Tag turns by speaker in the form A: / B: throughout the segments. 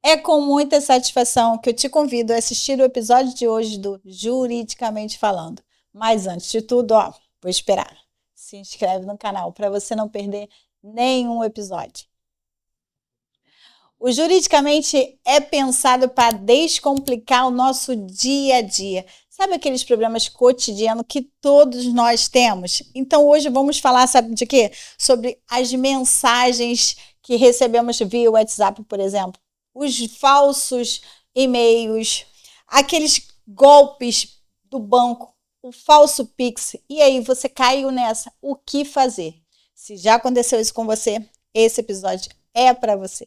A: É com muita satisfação que eu te convido a assistir o episódio de hoje do Juridicamente Falando. Mas antes de tudo, vou esperar. Se inscreve no canal para você não perder nenhum episódio. O Juridicamente é pensado para descomplicar o nosso dia a dia. Sabe aqueles problemas cotidianos que todos nós temos? Então hoje vamos falar, sabe de quê? Sobre as mensagens que recebemos via WhatsApp, por exemplo. Os falsos e-mails, aqueles golpes do banco, o falso Pix. E aí, você caiu nessa. O que fazer? Se já aconteceu isso com você, esse episódio é para você.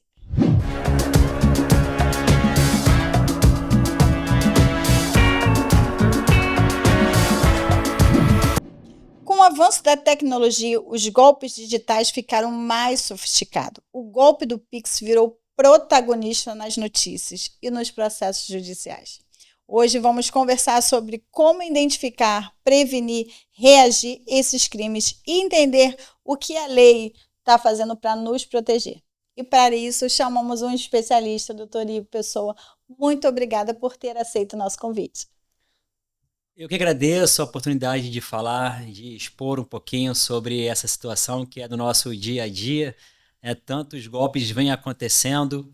A: Com o avanço da tecnologia, os golpes digitais ficaram mais sofisticados. O golpe do Pix virou protagonista nas notícias e nos processos judiciais. Hoje vamos conversar sobre como identificar, prevenir, reagir a esses crimes e entender o que a lei está fazendo para nos proteger. E para isso chamamos um especialista, Dr. Ivo Pessoa. Muito obrigada por ter aceito o nosso convite.
B: Eu que agradeço a oportunidade de falar, de expor um pouquinho sobre essa situação que é do nosso dia a dia. Tantos golpes vêm acontecendo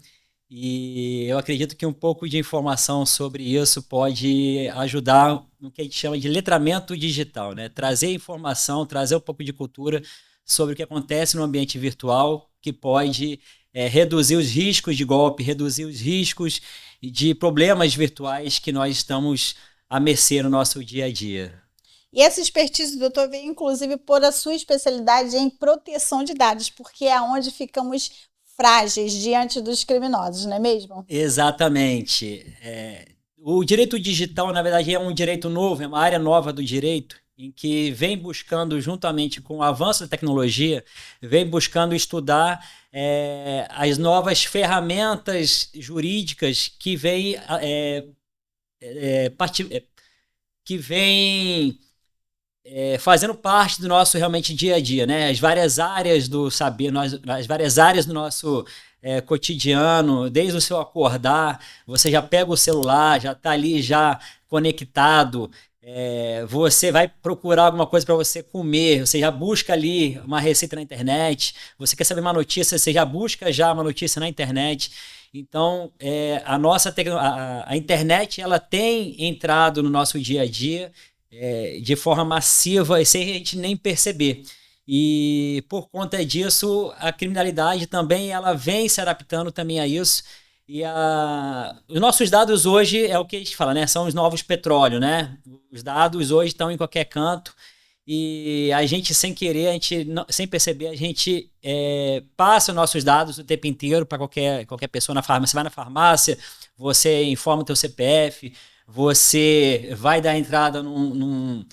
B: e eu acredito que um pouco de informação sobre isso pode ajudar no que a gente chama de letramento digital, né? Trazer informação, trazer um pouco de cultura sobre o que acontece no ambiente virtual, que pode reduzir os riscos de golpe, reduzir os riscos de problemas virtuais que nós estamos à mercê no nosso dia a dia.
A: E essa expertise do doutor veio, inclusive, por a sua especialidade em proteção de dados, porque é onde ficamos frágeis diante dos criminosos, não é mesmo?
B: Exatamente. O direito digital, na verdade, é um direito novo, é uma área nova do direito, em que vem buscando, juntamente com o avanço da tecnologia, vem buscando estudar as novas ferramentas jurídicas que vêm fazendo parte do nosso realmente dia a dia, né? As várias áreas do saber, as várias áreas do nosso cotidiano, desde o seu acordar, você já pega o celular, já está ali já conectado, você vai procurar alguma coisa para você comer, você já busca ali uma receita na internet, você quer saber uma notícia, você já busca já uma notícia na internet. Então, a internet ela tem entrado no nosso dia a dia de forma massiva e sem a gente nem perceber. E por conta disso, a criminalidade também ela vem se adaptando também a isso. E os nossos dados hoje é o que a gente fala, né? São os novos petróleo, né? Os dados hoje estão em qualquer canto. E a gente, sem querer, sem perceber, a gente passa os nossos dados o tempo inteiro para qualquer pessoa na farmácia. Você vai na farmácia, você informa o teu CPF, você vai dar entrada num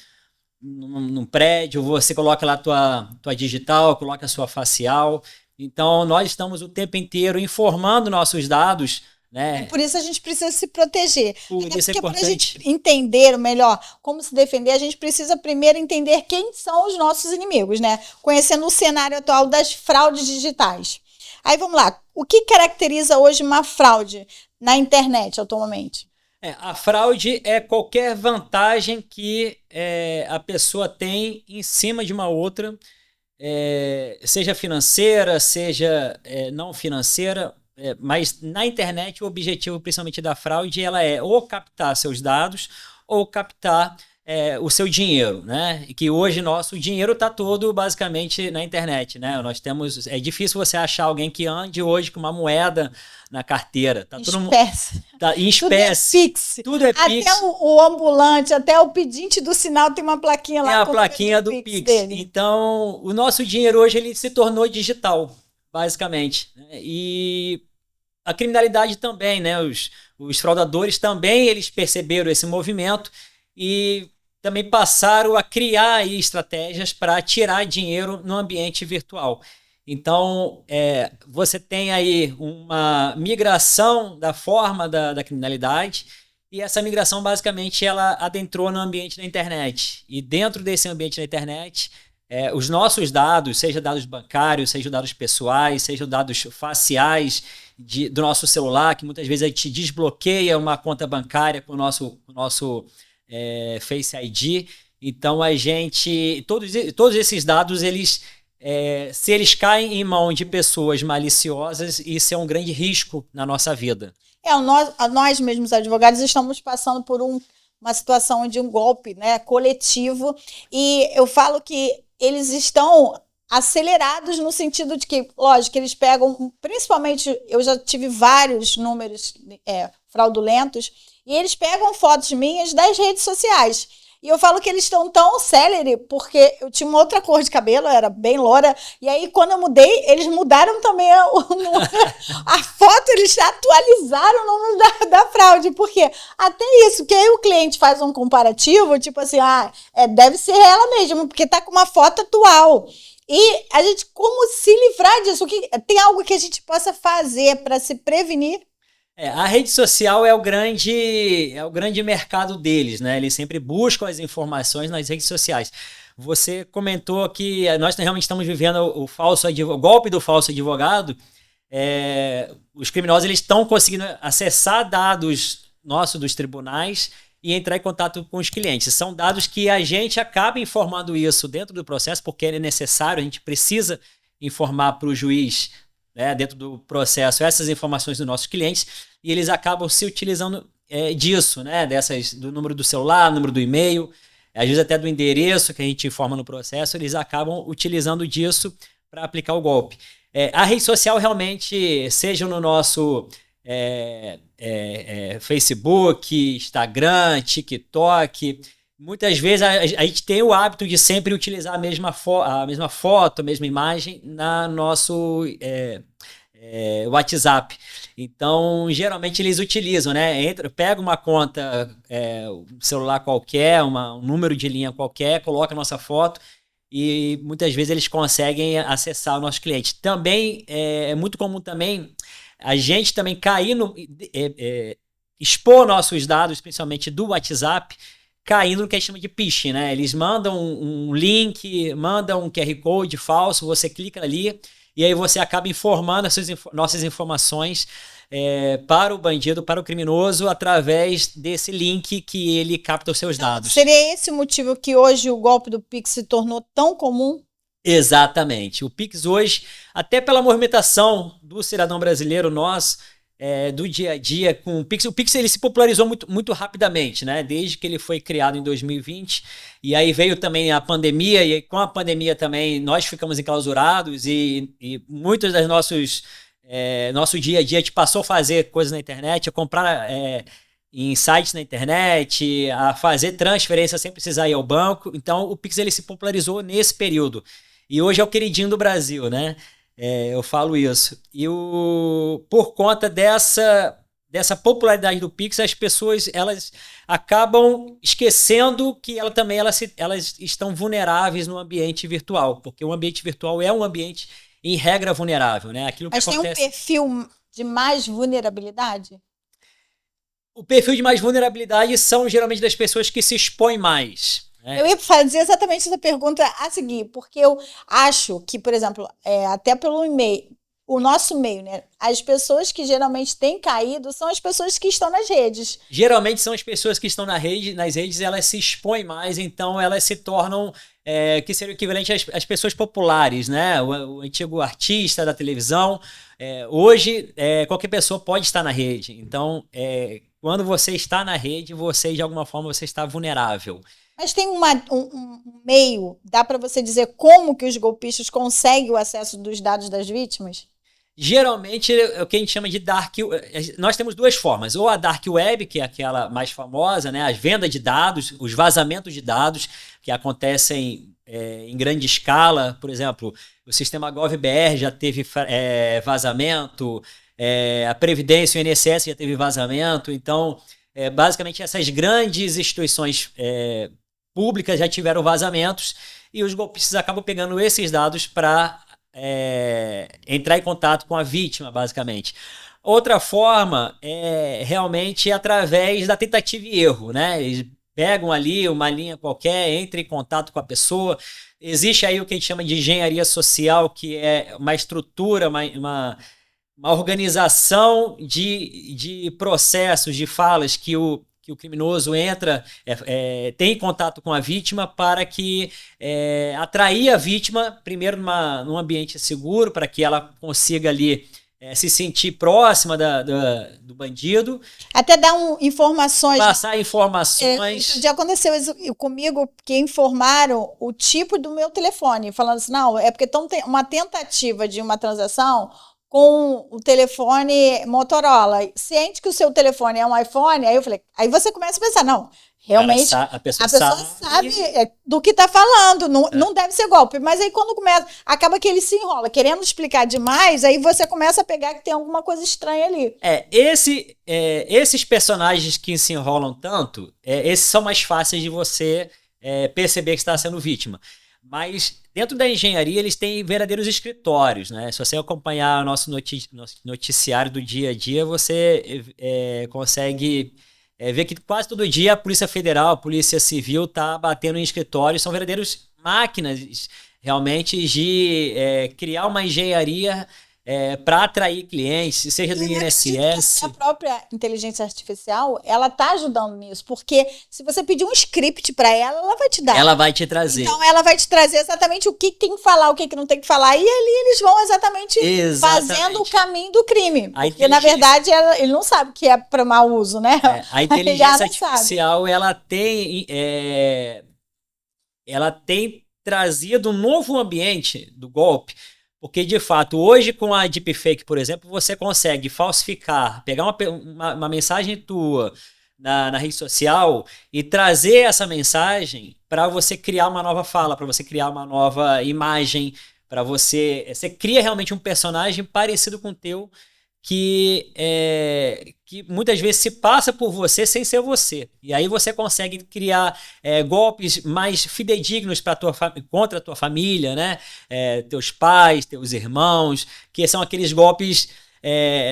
B: prédio, você coloca lá a tua digital, coloca a sua facial. Então, nós estamos o tempo inteiro informando nossos dados, né?
A: E por isso a gente precisa se proteger.
B: Isso é importante.
A: Para a gente entender melhor como se defender, a gente precisa primeiro entender quem são os nossos inimigos, né? Conhecendo o cenário atual das fraudes digitais. Aí vamos lá. O que caracteriza hoje uma fraude na internet atualmente?
B: A fraude é qualquer vantagem que a pessoa tem em cima de uma outra, seja financeira, seja não financeira, mas na internet o objetivo principalmente da fraude ela é ou captar seus dados ou captar o seu dinheiro, né? E que hoje nosso dinheiro está todo basicamente na internet, né? É difícil você achar alguém que ande hoje com uma moeda na carteira. Tá em espécie.
A: Tudo é Pix. Até o ambulante, até o pedinte do sinal tem uma plaquinha lá.
B: É a plaquinha do Pix dele. Então, o nosso dinheiro hoje ele se tornou digital, basicamente. E a criminalidade também, né? Os fraudadores também eles perceberam esse movimento e também passaram a criar aí estratégias para tirar dinheiro no ambiente virtual. Então, você tem aí uma migração da forma da criminalidade e essa migração, basicamente, ela adentrou no ambiente da internet. E dentro desse ambiente da internet, os nossos dados, seja dados bancários, seja dados pessoais, seja dados faciais, do nosso celular, que muitas vezes a gente desbloqueia uma conta bancária com o nosso Face ID. Então a gente, todos esses dados, se eles caem em mão de pessoas maliciosas, isso é um grande risco na nossa vida.
A: Nós mesmos, advogados, estamos passando por uma situação de um golpe, né, coletivo, e eu falo que eles estão acelerados no sentido de que, lógico, eles pegam, principalmente, eu já tive vários números fraudulentos, e eles pegam fotos minhas das redes sociais. E eu falo que eles estão tão célere, porque eu tinha uma outra cor de cabelo, eu era bem loura, e aí quando eu mudei, eles mudaram também a foto, eles atualizaram o número da fraude, porque até isso, que aí o cliente faz um comparativo, tipo assim, deve ser ela mesma, porque tá com uma foto atual. E a gente, como se livrar disso? Tem algo que a gente possa fazer para se prevenir?
B: A rede social é o grande mercado deles, né? Eles sempre buscam as informações nas redes sociais. Você comentou que nós realmente estamos vivendo o golpe do falso advogado. Os criminosos eles estão conseguindo acessar dados nossos dos tribunais e entrar em contato com os clientes. São dados que a gente acaba informando isso dentro do processo, porque é necessário, a gente precisa informar para o juiz, né, dentro do processo, essas informações dos nossos clientes, e eles acabam se utilizando disso, né, do número do celular, número do e-mail, às vezes até do endereço que a gente informa no processo, eles acabam utilizando disso para aplicar o golpe. A rede social realmente, seja no nosso Facebook, Instagram, TikTok, muitas vezes a gente tem o hábito de sempre utilizar a mesma foto, a mesma imagem na nosso WhatsApp. Então, geralmente eles utilizam, né? Pega uma conta, um celular qualquer, um número de linha qualquer, coloca a nossa foto e muitas vezes eles conseguem acessar o nosso cliente. Também é muito comum também a gente também cair expor nossos dados, principalmente do WhatsApp, caindo no que a gente chama de phishing, né? Eles mandam um link, mandam um QR Code falso, você clica ali e aí você acaba informando as nossas informações para o bandido, para o criminoso, através desse link que ele capta os seus dados.
A: Seria esse o motivo que hoje o golpe do Pix se tornou tão comum?
B: Exatamente. O Pix hoje, até pela movimentação do cidadão brasileiro, do dia a dia com o Pix ele se popularizou muito, muito rapidamente, né? Desde que ele foi criado em 2020, e aí veio também a pandemia, e com a pandemia também nós ficamos enclausurados e muitos dos nosso dia a dia a gente passou a fazer coisas na internet, a comprar em sites na internet, a fazer transferência sem precisar ir ao banco. Então o Pix ele se popularizou nesse período. E hoje é o queridinho do Brasil, né? Eu falo isso. E por conta dessa popularidade do Pix, as pessoas elas acabam esquecendo que elas estão vulneráveis no ambiente virtual, porque o ambiente virtual é um ambiente, em regra, vulnerável, né?
A: Mas tem um perfil de mais vulnerabilidade?
B: O perfil de mais vulnerabilidade são geralmente das pessoas que se expõem mais.
A: Eu ia fazer exatamente essa pergunta a seguir, porque eu acho que, por exemplo, até pelo e-mail, o nosso meio, né? As pessoas que geralmente têm caído são as pessoas que estão nas redes.
B: Geralmente são as pessoas que estão nas redes, elas se expõem mais, então elas se tornam, que seria o equivalente às pessoas populares, né? O antigo artista da televisão. Hoje, qualquer pessoa pode estar na rede. Então, quando você está na rede, de alguma forma, você está vulnerável.
A: Mas tem um meio, dá para você dizer como que os golpistas conseguem o acesso dos dados das vítimas?
B: Geralmente é o que a gente chama de dark. Nós temos duas formas. Ou a dark web, que é aquela mais famosa, né? As vendas de dados, os vazamentos de dados que acontecem em grande escala. Por exemplo, o sistema GovBR já teve vazamento, a Previdência e o INSS já teve vazamento. Então, basicamente, essas grandes instituições públicas já tiveram vazamentos e os golpistas acabam pegando esses dados para entrar em contato com a vítima, basicamente. Outra forma é realmente através da tentativa e erro, né? Eles pegam ali uma linha qualquer, entram em contato com a pessoa. Existe aí o que a gente chama de engenharia social, que é uma estrutura, uma uma organização de processos, de falas que o criminoso entra, tem contato com a vítima para que atrair a vítima, primeiro num ambiente seguro, para que ela consiga ali se sentir próxima do bandido.
A: Até dar informações.
B: Passar informações.
A: Já aconteceu isso comigo, que informaram o tipo do meu telefone, falando assim, não, é porque tem uma tentativa de uma transação com o telefone Motorola. Ciente que o seu telefone é um iPhone, aí você começa a pensar, não, realmente
B: a pessoa
A: sabe do que está falando, não deve ser golpe. Mas aí quando acaba que ele se enrola, querendo explicar demais, aí você começa a pegar que tem alguma coisa estranha ali.
B: Esses personagens que se enrolam tanto, esses são mais fáceis de você perceber que está sendo vítima. Mas dentro da engenharia eles têm verdadeiros escritórios, né? Se você acompanhar o nosso noticiário do dia a dia, você consegue ver que quase todo dia a Polícia Federal, a Polícia Civil está batendo em escritórios, são verdadeiras máquinas realmente de criar uma engenharia para atrair clientes, seja do INSS.
A: A própria inteligência artificial, ela está ajudando nisso, porque se você pedir um script para ela, ela vai te dar.
B: Ela vai te trazer.
A: Então, ela vai te trazer exatamente o que tem que falar, o que não tem que falar, e ali eles vão exatamente fazendo o caminho do crime. Porque, na verdade, ele não sabe que é para mau uso, né?
B: A inteligência artificial, ela tem trazido um novo ambiente do golpe. Porque, de fato, hoje com a deepfake, por exemplo, você consegue falsificar, pegar uma mensagem tua na rede social e trazer essa mensagem para você criar uma nova fala, para você criar uma nova imagem, para você cria realmente um personagem parecido com o teu, que muitas vezes se passa por você sem ser você. E aí você consegue criar golpes mais fidedignos contra a tua família, né? Teus pais, teus irmãos, que são aqueles golpes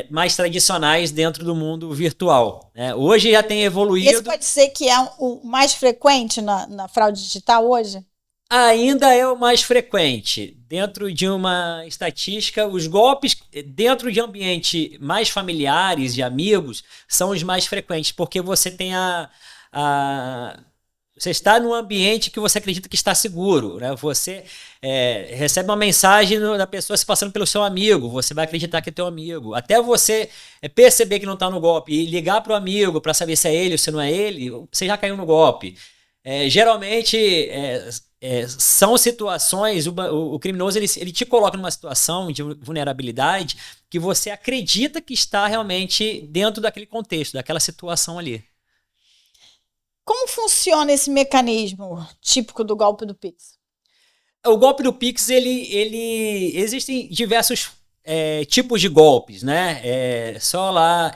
B: mais tradicionais dentro do mundo virtual, né? Hoje já tem evoluído.
A: Esse pode ser que é o mais frequente na fraude digital hoje?
B: Ainda é o mais frequente. Dentro de uma estatística, os golpes dentro de ambiente mais familiares, de amigos, são os mais frequentes, porque você tem você está num ambiente que você acredita que está seguro, né? Você recebe uma mensagem da pessoa se passando pelo seu amigo, você vai acreditar que é teu amigo. Até você perceber que não está no golpe e ligar para o amigo para saber se é ele ou se não é ele, você já caiu no golpe. Geralmente são situações, o criminoso ele te coloca numa situação de vulnerabilidade que você acredita que está realmente dentro daquele contexto, daquela situação ali.
A: Como funciona esse mecanismo típico do golpe do Pix?
B: O golpe do Pix, existem diversos tipos de golpes, né? Só lá,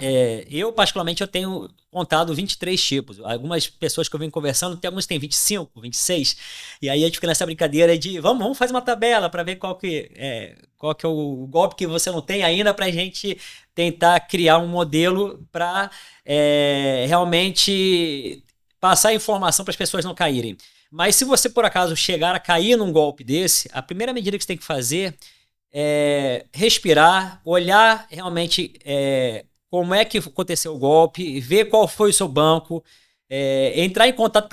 B: eu particularmente eu tenho contado 23 tipos. Algumas pessoas que eu venho conversando, alguns têm 25, 26, e aí a gente fica nessa brincadeira de vamos fazer uma tabela para ver qual que é o golpe que você não tem ainda, para a gente tentar criar um modelo para realmente passar informação para as pessoas não caírem. Mas se você por acaso chegar a cair num golpe desse, a primeira medida que você tem que fazer respirar, olhar realmente como é que aconteceu o golpe, ver qual foi o seu banco, entrar em contato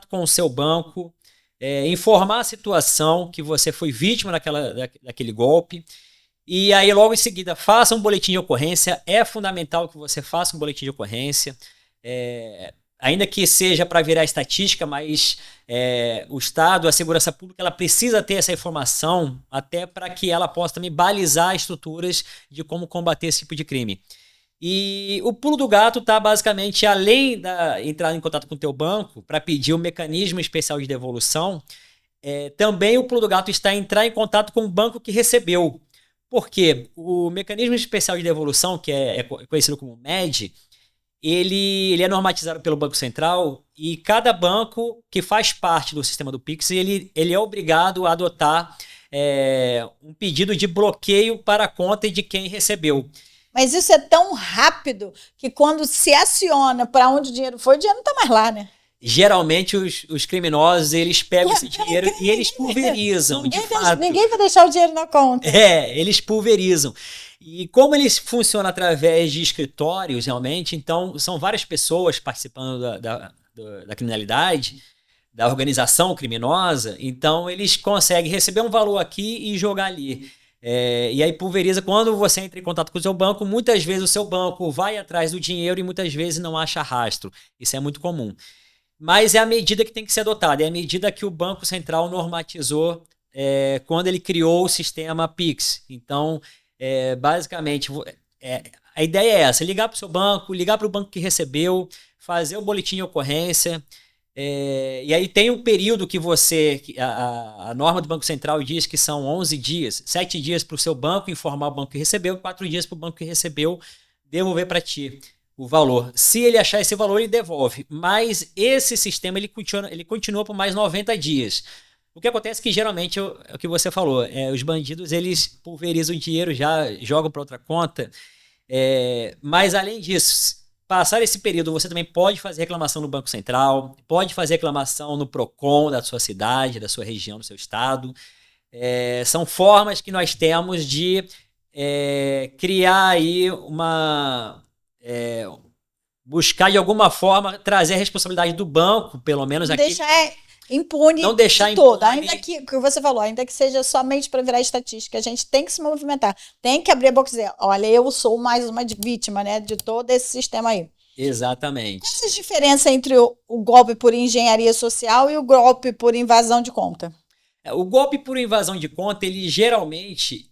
B: com o seu banco, informar a situação que você foi vítima daquele golpe, e aí logo em seguida faça um boletim de ocorrência. É fundamental que você faça um boletim de ocorrência, ainda que seja para virar estatística, mas o Estado, a segurança pública, ela precisa ter essa informação até para que ela possa também balizar estruturas de como combater esse tipo de crime. E o pulo do gato está basicamente, além da entrar em contato com o teu banco para pedir um mecanismo especial de devolução, também o pulo do gato está em entrar em contato com o banco que recebeu. Por quê? O mecanismo especial de devolução, que é conhecido como MED, ele é normatizado pelo Banco Central, e cada banco que faz parte do sistema do Pix, ele é obrigado a adotar um pedido de bloqueio para a conta de quem recebeu.
A: Mas isso é tão rápido que quando se aciona para onde o dinheiro foi, o dinheiro não está mais lá, né?
B: geralmente os criminosos, eles pegam esse dinheiro e eles pulverizam, de fato.
A: Ninguém vai deixar o dinheiro na conta.
B: Eles pulverizam. E como eles funcionam através de escritórios, realmente, então são várias pessoas participando da criminalidade, da organização criminosa, então eles conseguem receber um valor aqui e jogar ali. E aí pulveriza. Quando você entra em contato com o seu banco, muitas vezes o seu banco vai atrás do dinheiro e muitas vezes não acha rastro. Isso é muito comum. Mas é a medida que tem que ser adotada, é a medida que o Banco Central normatizou quando ele criou o sistema Pix. Então, basicamente, a ideia é essa: ligar para o seu banco, ligar para o banco que recebeu, fazer o boletim de ocorrência. E aí tem um período que a norma do Banco Central diz que são 11 dias, 7 dias para o seu banco informar o banco que recebeu, 4 dias para o banco que recebeu devolver para ti o valor. Se ele achar esse valor, ele devolve. Mas esse sistema ele continua por mais 90 dias. O que acontece é que geralmente, é o que você falou, os bandidos eles pulverizam o dinheiro, já jogam para outra conta. Mas além disso, passar esse período, você também pode fazer reclamação no Banco Central, pode fazer reclamação no PROCON da sua cidade, da sua região, do seu estado. São formas que nós temos de criar aí buscar de alguma forma trazer a responsabilidade do banco, pelo menos aqui.
A: Deixar impune
B: não deixar
A: de todo,
B: impune.
A: ainda que você falou, ainda que seja somente para virar estatística, a gente tem que se movimentar, tem que abrir a boca e dizer, olha, eu sou mais uma vítima, né, de todo esse sistema aí.
B: Exatamente.
A: Qual é a diferença entre o golpe por engenharia social e o golpe por invasão de conta?
B: O golpe por invasão de conta, ele geralmente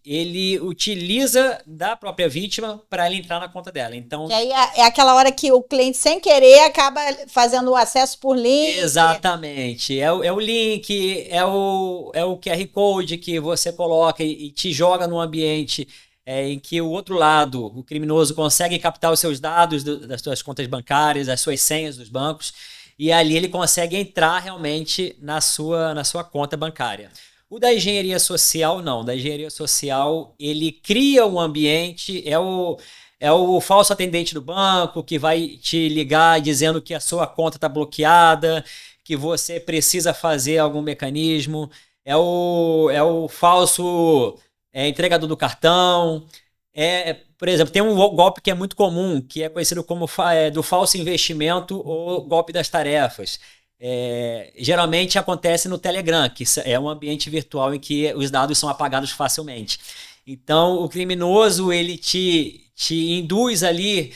B: utiliza da própria vítima para ele entrar na conta dela. Então,
A: e aí é aquela hora que o cliente, sem querer, acaba fazendo o acesso por link.
B: Exatamente. É o link, é o QR Code que você coloca e te joga num ambiente em que o outro lado, o criminoso, consegue captar os seus dados das suas contas bancárias, as suas senhas dos bancos. E ali ele consegue entrar realmente na sua conta bancária. O da engenharia social, não. Da engenharia social, ele cria um ambiente, é o falso atendente do banco que vai te ligar dizendo que a sua conta está bloqueada, que você precisa fazer algum mecanismo. É o falso entregador do cartão. Por exemplo, tem um golpe que é muito comum, que é conhecido como do falso investimento ou golpe das tarefas. Geralmente acontece no Telegram, que é um ambiente virtual em que os dados são apagados facilmente. Então, o criminoso ele te induz ali,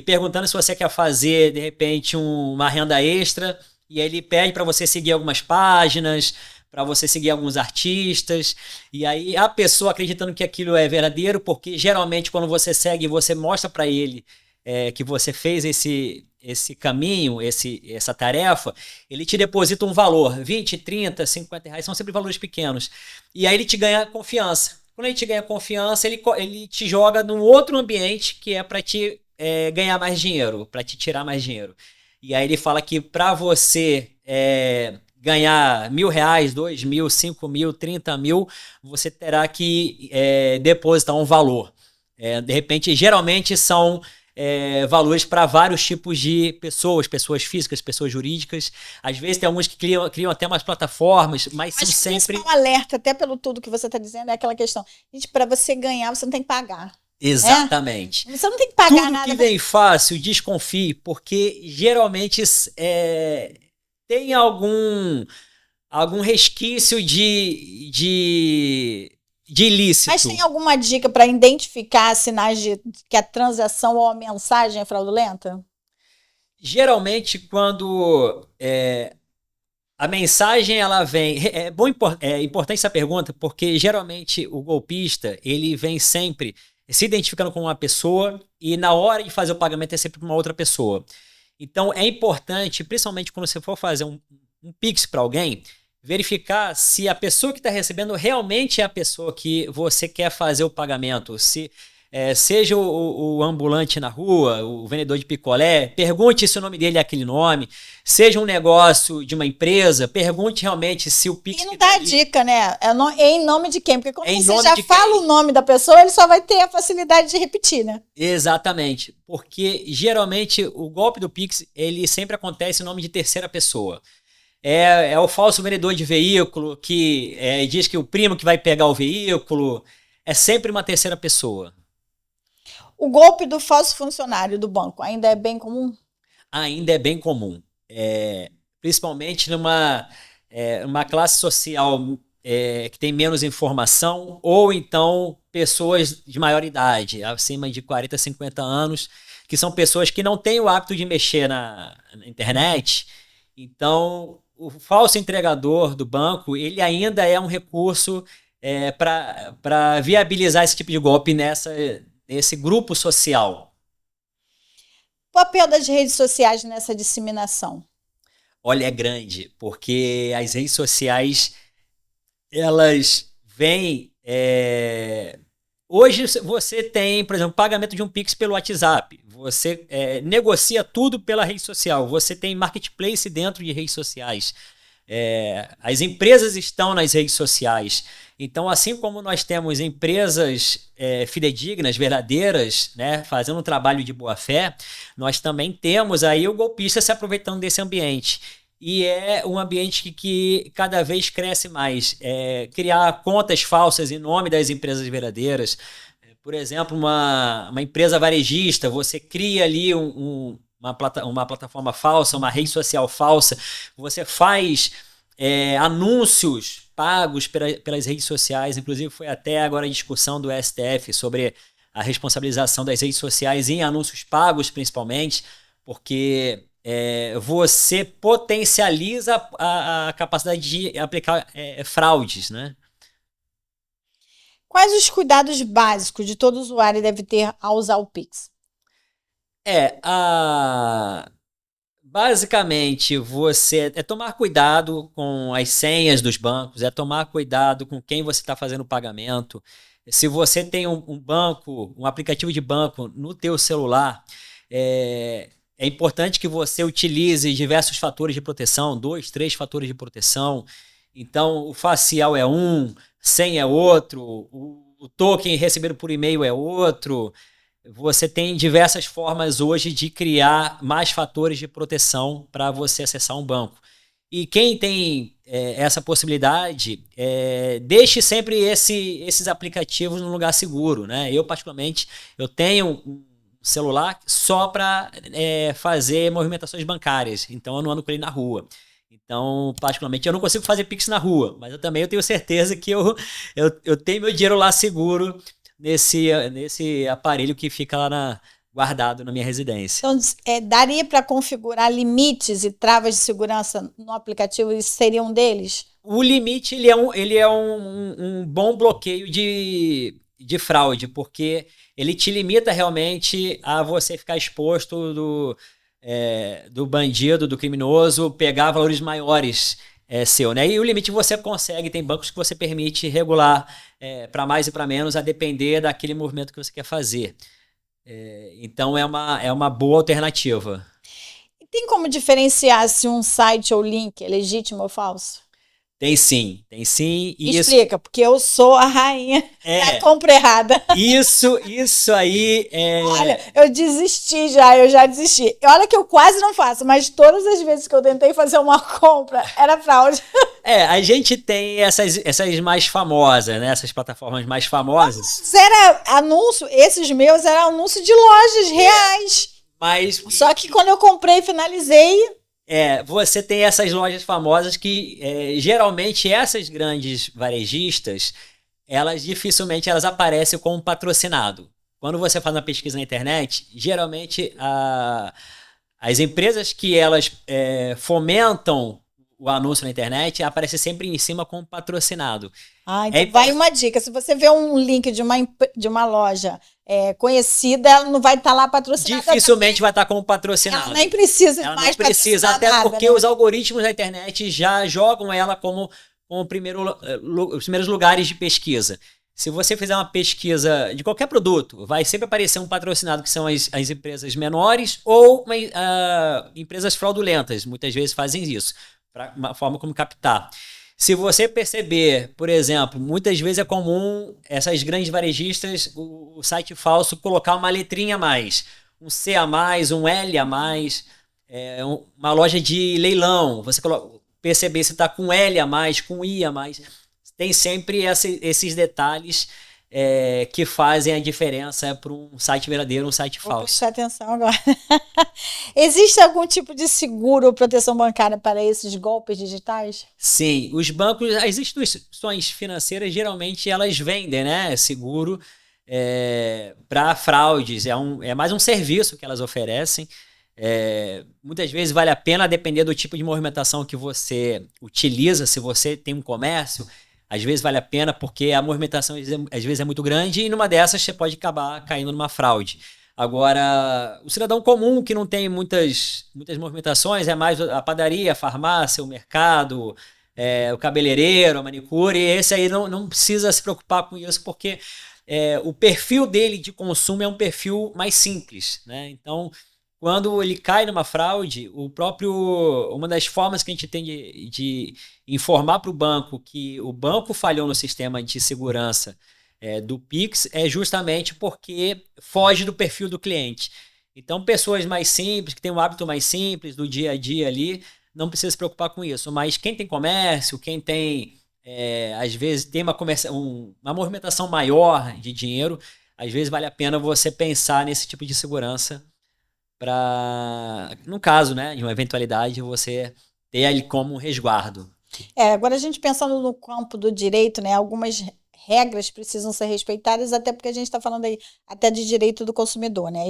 B: perguntando se você quer fazer, de repente, uma renda extra, e aí ele pede para você seguir algumas páginas, para você seguir alguns artistas, e aí a pessoa acreditando que aquilo é verdadeiro, porque geralmente quando você segue, você mostra para ele que você fez esse caminho, essa tarefa, ele te deposita um valor, 20, 30, 50 reais, são sempre valores pequenos, e aí ele te ganha confiança. Quando ele te ganha confiança, ele te joga num outro ambiente que é para te ganhar mais dinheiro, para te tirar mais dinheiro. E aí ele fala que para você ganhar R$1.000, 2.000, 5.000, 30.000, você terá que depositar um valor. De repente, geralmente são valores para vários tipos de pessoas físicas, pessoas jurídicas. Às vezes tem alguns que criam até umas plataformas, mas são sempre...
A: Um alerta, até pelo tudo que você está dizendo, é aquela questão. Gente, para você ganhar, você não tem que pagar.
B: Exatamente.
A: Você não tem que pagar nada.
B: Tudo que vem fácil, desconfie, porque geralmente tem algum resquício de ilícito.
A: Mas tem alguma dica para identificar sinais de que a transação ou a mensagem é fraudulenta?
B: Geralmente, quando a mensagem ela vem... É importante essa pergunta, porque geralmente o golpista ele vem sempre se identificando com uma pessoa e na hora de fazer o pagamento é sempre para uma outra pessoa. Então é importante, principalmente quando você for fazer um Pix para alguém, verificar se a pessoa que está recebendo realmente é a pessoa que você quer fazer o pagamento. Se seja o ambulante na rua, o vendedor de picolé, pergunte se o nome dele é aquele nome. Seja um negócio de uma empresa, pergunte realmente se o Pix...
A: E não dá dica, né? É em nome de quem? Porque quando você já
B: de
A: fala o nome da pessoa, ele só vai ter a facilidade de repetir, né?
B: Exatamente. Porque, geralmente, o golpe do Pix, ele sempre acontece em nome de terceira pessoa. É o falso vendedor de veículo que diz que o primo que vai pegar o veículo. É sempre uma terceira pessoa.
A: O golpe do falso funcionário do banco ainda é bem comum?
B: Ainda é bem comum. Principalmente numa classe social que tem menos informação, ou então pessoas de maior idade, acima de 40, 50 anos, que são pessoas que não têm o hábito de mexer na internet. Então, o falso entregador do banco, ele ainda é um recurso para viabilizar esse tipo de golpe nesse grupo social.
A: O papel das redes sociais nessa disseminação?
B: Olha, é grande, porque as redes sociais, elas vêm... Hoje você tem, por exemplo, pagamento de um Pix pelo WhatsApp. Você negocia tudo pela rede social. Você tem marketplace dentro de redes sociais. As empresas estão nas redes sociais. Então, assim como nós temos empresas fidedignas, verdadeiras, né, fazendo um trabalho de boa fé, nós também temos aí o golpista se aproveitando desse ambiente. E é um ambiente que cada vez cresce mais. Criar contas falsas em nome das empresas verdadeiras. Por exemplo, uma empresa varejista, você cria ali uma plataforma falsa, uma rede social falsa, você faz anúncios pagos pelas redes sociais. Inclusive, foi até agora a discussão do STF sobre a responsabilização das redes sociais em anúncios pagos, principalmente, porque você potencializa a capacidade de aplicar fraudes, né?
A: Quais os cuidados básicos de todo usuário deve ter ao usar o Pix?
B: Basicamente, você tomar cuidado com as senhas dos bancos, tomar cuidado com quem você está fazendo o pagamento. Se você tem um aplicativo de banco no teu celular, é importante que você utilize diversos fatores de proteção, 2, 3 fatores de proteção. Então, o facial é senha é outro, o token recebido por e-mail é outro. Você tem diversas formas hoje de criar mais fatores de proteção para você acessar um banco. E quem tem essa possibilidade, deixe sempre esses aplicativos num lugar seguro, né? Eu, particularmente, eu tenho um celular só para fazer movimentações bancárias. Então, eu não ando com ele na rua. Então, particularmente, eu não consigo fazer Pix na rua. Mas eu também tenho certeza que eu tenho meu dinheiro lá seguro nesse aparelho que fica lá guardado na minha residência.
A: Então, daria para configurar limites e travas de segurança no aplicativo? Isso seria um deles?
B: O limite ele é um bom bloqueio de fraude, porque ele te limita realmente a você ficar exposto do bandido, do criminoso, pegar valores maiores seu, né? E o limite você consegue, tem bancos que você permite regular para mais e para menos, a depender daquele movimento que você quer fazer. Então é uma boa alternativa.
A: E tem como diferenciar se um site ou link é legítimo ou falso?
B: Tem sim. E
A: explica, porque eu sou a rainha da compra errada.
B: Isso aí
A: Olha, eu já desisti. Olha que eu quase não faço, mas todas as vezes que eu tentei fazer uma compra, era fraude.
B: A gente tem essas mais famosas, né? Essas plataformas mais famosas.
A: Mas era anúncio, esses meus eram anúncio de lojas reais. Só que quando eu comprei e finalizei...
B: você tem essas lojas famosas que, geralmente, essas grandes varejistas, dificilmente elas aparecem como patrocinado. Quando você faz uma pesquisa na internet, geralmente as empresas que elas fomentam o anúncio na internet aparecem sempre em cima como patrocinado.
A: Então vai uma dica. Se você vê um link de uma loja conhecida, ela não vai estar lá patrocinada.
B: Dificilmente vai estar como patrocinada.
A: Ela nem precisa mais patrocinar
B: até
A: nada,
B: porque, né, os algoritmos da internet já jogam ela como os primeiros lugares de pesquisa. Se você fizer uma pesquisa de qualquer produto, vai sempre aparecer um patrocinado, que são as empresas menores ou empresas fraudulentas. Muitas vezes fazem isso, para uma forma como captar. Se você perceber, por exemplo, muitas vezes é comum essas grandes varejistas, o site falso, colocar uma letrinha a mais, um C a mais, um L a mais, uma loja de leilão, você perceber se está com L a mais, com I a mais. Tem sempre esses detalhes que fazem a diferença para um site verdadeiro, um site falso.
A: Vou prestar atenção agora. Existe algum tipo de seguro ou proteção bancária para esses golpes digitais?
B: Sim, os bancos, as instituições financeiras, geralmente elas vendem, né, seguro para fraudes. É mais um serviço que elas oferecem. Muitas vezes vale a pena, depender do tipo de movimentação que você utiliza. Se você tem um comércio, às vezes vale a pena, porque a movimentação às vezes é muito grande e numa dessas você pode acabar caindo numa fraude. Agora, o cidadão comum que não tem muitas movimentações, é mais a padaria, a farmácia, o mercado, o cabeleireiro, a manicure, esse aí não precisa se preocupar com isso, porque o perfil dele de consumo é um perfil mais simples, né? Então, quando ele cai numa fraude, uma das formas que a gente tem de informar para o banco que o banco falhou no sistema de segurança do Pix é justamente porque foge do perfil do cliente. Então, pessoas mais simples, que têm um hábito mais simples do dia a dia ali, não precisa se preocupar com isso. Mas quem tem comércio, quem tem, às vezes, tem uma movimentação maior de dinheiro, às vezes vale a pena você pensar nesse tipo de segurança para, no caso, né, de uma eventualidade, você ter ele como um resguardo.
A: Agora a gente pensando no campo do direito, né, algumas regras precisam ser respeitadas, até porque a gente está falando aí até de direito do consumidor, né?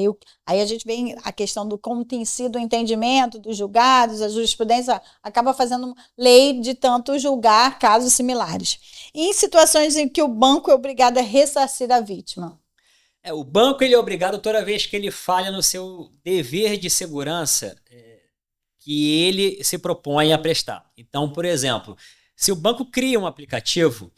A: Aí a gente vem a questão do como tem sido o entendimento dos julgados, a jurisprudência acaba fazendo lei de tanto julgar casos similares. E em situações em que o banco é obrigado a ressarcir a vítima.
B: O banco ele é obrigado, toda vez que ele falha no seu dever de segurança que ele se propõe a prestar. Então, por exemplo, se o banco cria um aplicativo,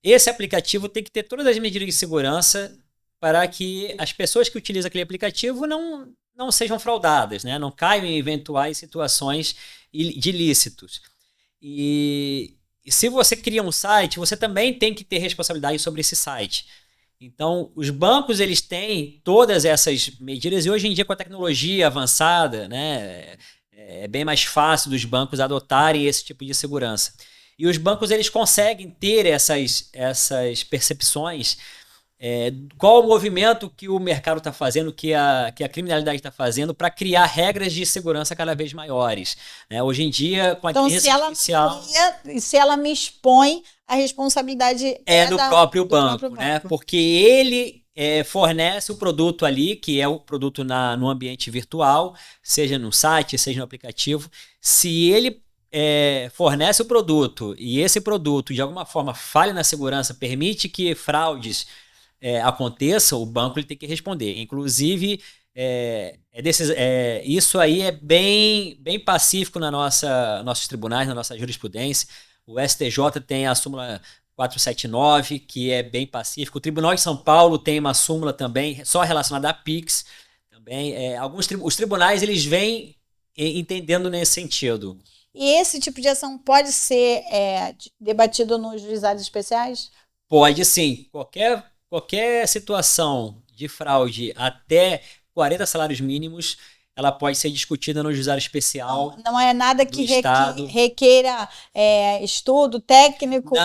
B: esse aplicativo tem que ter todas as medidas de segurança para que as pessoas que utilizam aquele aplicativo não sejam fraudadas, né? Não caiam em eventuais situações de ilícitos. E se você cria um site, você também tem que ter responsabilidade sobre esse site. Então, os bancos eles têm todas essas medidas e hoje em dia com a tecnologia avançada, né, é bem mais fácil dos bancos adotarem esse tipo de segurança. E os bancos eles conseguem ter essas percepções, qual o movimento que o mercado está fazendo, que a criminalidade está fazendo para criar regras de segurança cada vez maiores. Né? Hoje em dia, com a inteligência artificial...
A: se ela me expõe, a responsabilidade
B: do próprio banco, né? Porque ele fornece o produto ali, que é o produto no ambiente virtual, seja no site, seja no aplicativo. Se ele fornece o produto e esse produto de alguma forma falha na segurança, permite que fraudes aconteçam, o banco ele tem que responder. Inclusive, isso aí é bem pacífico nossos tribunais, na nossa jurisprudência. O STJ tem a súmula 479, que é bem pacífico. O Tribunal de São Paulo tem uma súmula também, só relacionada a PIX. Também, os tribunais eles vêm entendendo nesse sentido.
A: E esse tipo de ação pode ser debatido nos juizados especiais?
B: Pode sim. Qualquer situação de fraude até 40 salários mínimos, ela pode ser discutida no juizado especial.
A: Não é nada que requeira estudo técnico.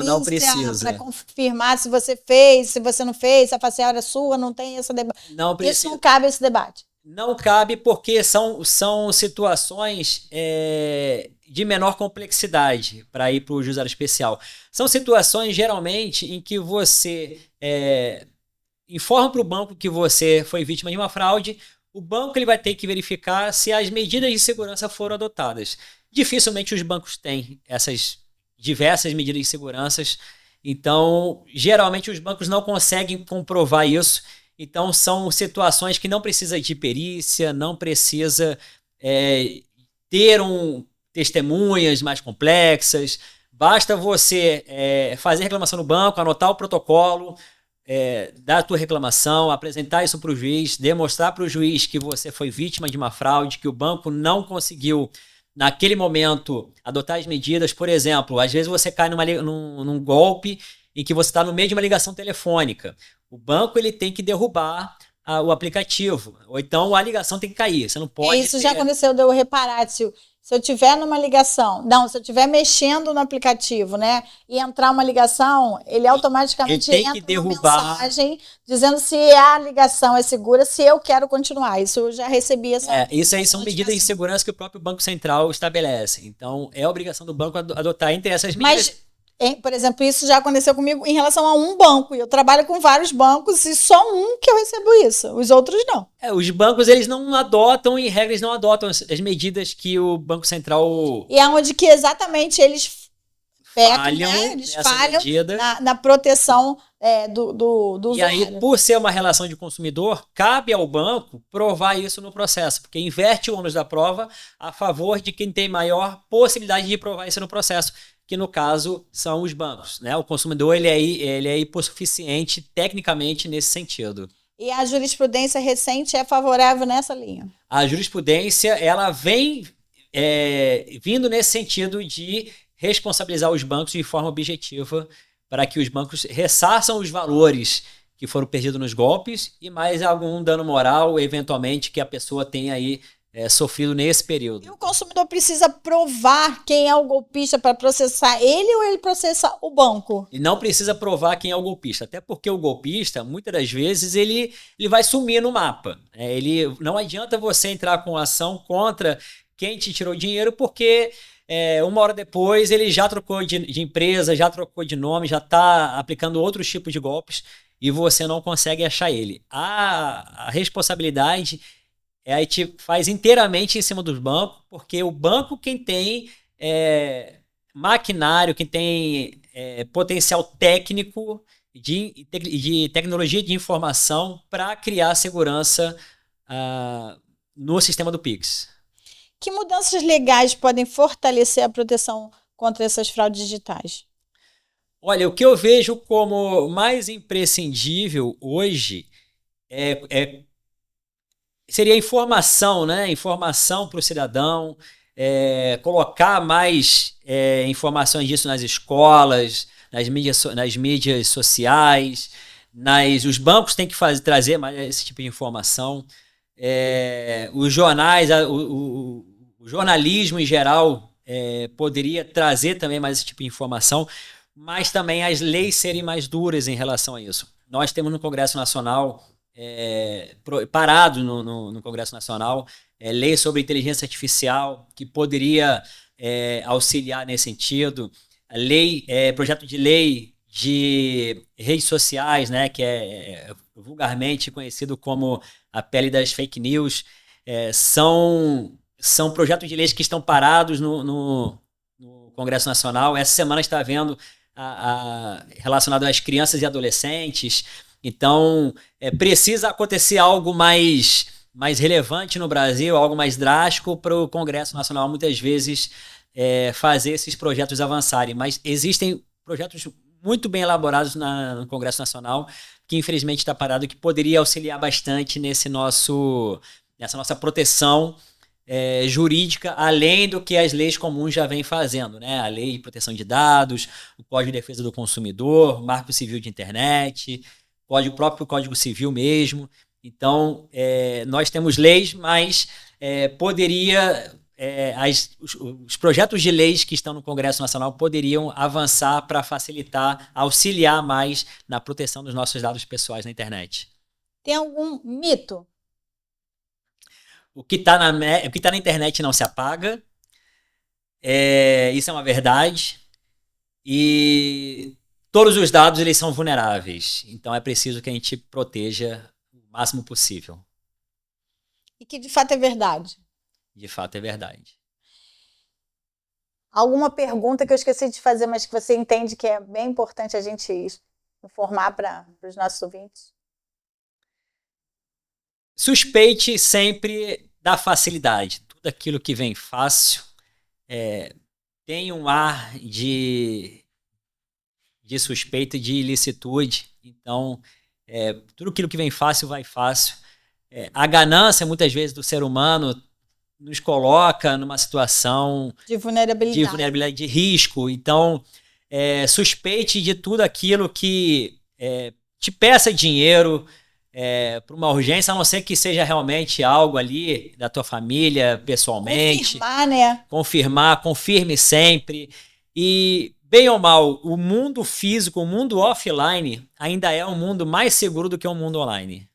B: Não precisa.
A: Para confirmar se você fez, se você não fez, se a facial era sua, não tem esse debate.
B: Não precisa.
A: Isso não cabe esse debate.
B: Não cabe porque são situações de menor complexidade para ir para o juizado especial. São situações, geralmente, em que você informa para o banco que você foi vítima de uma fraude, o banco ele vai ter que verificar se as medidas de segurança foram adotadas. Dificilmente os bancos têm essas diversas medidas de segurança, então, geralmente, os bancos não conseguem comprovar isso. Então, são situações que não precisa de perícia, não precisa ter testemunhas mais complexas, Basta você fazer reclamação no banco, anotar o protocolo, dar a tua reclamação, apresentar isso para o juiz, demonstrar para o juiz que você foi vítima de uma fraude, que o banco não conseguiu, naquele momento, adotar as medidas. Por exemplo, às vezes você cai num golpe em que você está no meio de uma ligação telefônica. O banco ele tem que derrubar o aplicativo, ou então a ligação tem que cair. Você não pode.
A: Isso já aconteceu de eu reparar, se eu tiver numa ligação, se eu estiver mexendo no aplicativo, né, e entrar uma ligação, ele automaticamente
B: ele tem
A: entra
B: que derrubar
A: uma mensagem dizendo se a ligação é segura, se eu quero continuar. Isso eu já recebi essa.
B: Isso aí são medidas de segurança que o próprio Banco Central estabelece. Então, é obrigação do banco adotar entre essas medidas.
A: Por exemplo, isso já aconteceu comigo em relação a um banco. Eu trabalho com vários bancos e só um que eu recebo isso. Os outros não.
B: Os bancos, eles não adotam, em regras, não adotam as medidas que o Banco Central...
A: E é onde que exatamente eles falham, né? Eles falham na proteção do usuário.
B: E aí, por ser uma relação de consumidor, cabe ao banco provar isso no processo, porque inverte o ônus da prova a favor de quem tem maior possibilidade de provar isso no processo, que no caso são os bancos, né? O consumidor ele é hipossuficiente tecnicamente nesse sentido.
A: E a jurisprudência recente é favorável nessa linha?
B: A jurisprudência ela vem vindo nesse sentido de responsabilizar os bancos de forma objetiva para que os bancos ressarçam os valores que foram perdidos nos golpes e mais algum dano moral, eventualmente, que a pessoa tenha aí sofrido nesse período.
A: E o consumidor precisa provar quem é o golpista para processar ele ou ele processa o banco?
B: E não precisa provar quem é o golpista, até porque o golpista, muitas das vezes, ele vai sumir no mapa. Não adianta você entrar com ação contra quem te tirou dinheiro, porque uma hora depois ele já trocou de empresa, já trocou de nome, já está aplicando outros tipos de golpes e você não consegue achar ele. A responsabilidade a gente faz inteiramente em cima dos bancos, porque o banco quem tem maquinário, quem tem potencial técnico de tecnologia de informação para criar segurança no sistema do Pix.
A: Que mudanças legais podem fortalecer a proteção contra essas fraudes digitais?
B: Olha, o que eu vejo como mais imprescindível hoje seria informação, né? Informação para o cidadão, colocar mais informações disso nas escolas, nas mídias sociais, os bancos têm que trazer mais esse tipo de informação. Os jornais, o jornalismo em geral poderia trazer também mais esse tipo de informação, mas também as leis serem mais duras em relação a isso. Nós temos no Congresso Nacional, parado no Congresso Nacional, lei sobre inteligência artificial, que poderia auxiliar nesse sentido, projeto de lei de redes sociais, né, que é vulgarmente conhecido como a pele das fake news, são projetos de leis que estão parados no Congresso Nacional. Essa semana está havendo relacionado às crianças e adolescentes. Então, precisa acontecer algo mais relevante no Brasil, algo mais drástico para o Congresso Nacional, muitas vezes, fazer esses projetos avançarem. Mas existem projetos muito bem elaborados no Congresso Nacional, que infelizmente está parado, que poderia auxiliar bastante nessa nossa proteção jurídica, além do que as leis comuns já vêm fazendo, né? A Lei de Proteção de Dados, o Código de Defesa do Consumidor, o Marco Civil de Internet, o próprio Código Civil mesmo. Então, nós temos leis, mas poderia... os projetos de leis que estão no Congresso Nacional poderiam avançar para facilitar, auxiliar mais na proteção dos nossos dados pessoais na internet.
A: Tem algum mito?
B: O que está na internet não se apaga. Isso é uma verdade. E todos os dados eles são vulneráveis. Então é preciso que a gente proteja o máximo possível.
A: E que de fato é verdade?
B: De fato é verdade.
A: Alguma pergunta que eu esqueci de fazer, mas que você entende que é bem importante a gente informar para os nossos ouvintes?
B: Suspeite sempre da facilidade. Tudo aquilo que vem fácil tem um ar de suspeita de ilicitude. Então, tudo aquilo que vem fácil, vai fácil. A ganância, muitas vezes, do ser humano nos coloca numa situação
A: de vulnerabilidade,
B: de risco. Então, suspeite de tudo aquilo que te peça dinheiro para uma urgência, a não ser que seja realmente algo ali da tua família, pessoalmente.
A: Confirmar, né?
B: Confirme sempre. E, bem ou mal, o mundo físico, o mundo offline, ainda é um mundo mais seguro do que o mundo online.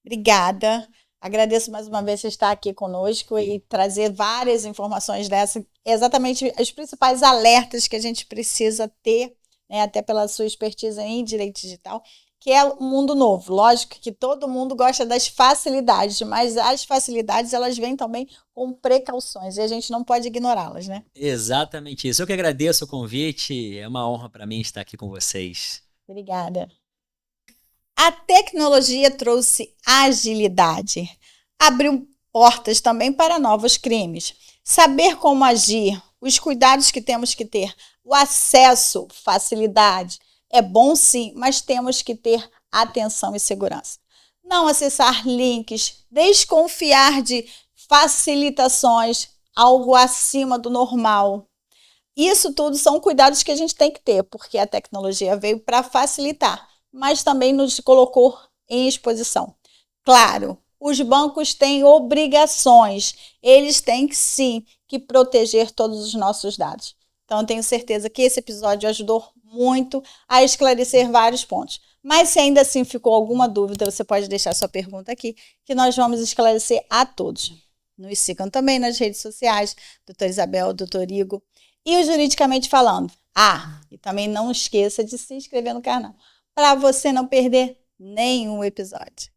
A: Obrigada. Agradeço mais uma vez você estar aqui conosco e trazer várias informações dessas, exatamente os principais alertas que a gente precisa ter, né, até pela sua expertise em direito digital, que é um mundo novo. Lógico que todo mundo gosta das facilidades, mas as facilidades elas vêm também com precauções e a gente não pode ignorá-las, né?
B: Exatamente isso. Eu que agradeço o convite, é uma honra para mim estar aqui com vocês.
A: Obrigada. A tecnologia trouxe agilidade, abriu portas também para novos crimes. Saber como agir, os cuidados que temos que ter, o acesso, facilidade, é bom sim, mas temos que ter atenção e segurança. Não acessar links, desconfiar de facilitações, algo acima do normal. Isso tudo são cuidados que a gente tem que ter, porque a tecnologia veio para facilitar, mas também nos colocou em exposição. Claro, os bancos têm obrigações, eles têm sim que proteger todos os nossos dados. Então, eu tenho certeza que esse episódio ajudou muito a esclarecer vários pontos. Mas se ainda assim ficou alguma dúvida, você pode deixar sua pergunta aqui, que nós vamos esclarecer a todos. Nos sigam também nas redes sociais, doutora Isabel, doutor Igor, e o Juridicamente Falando. E também não esqueça de se inscrever no canal, para você não perder nenhum episódio.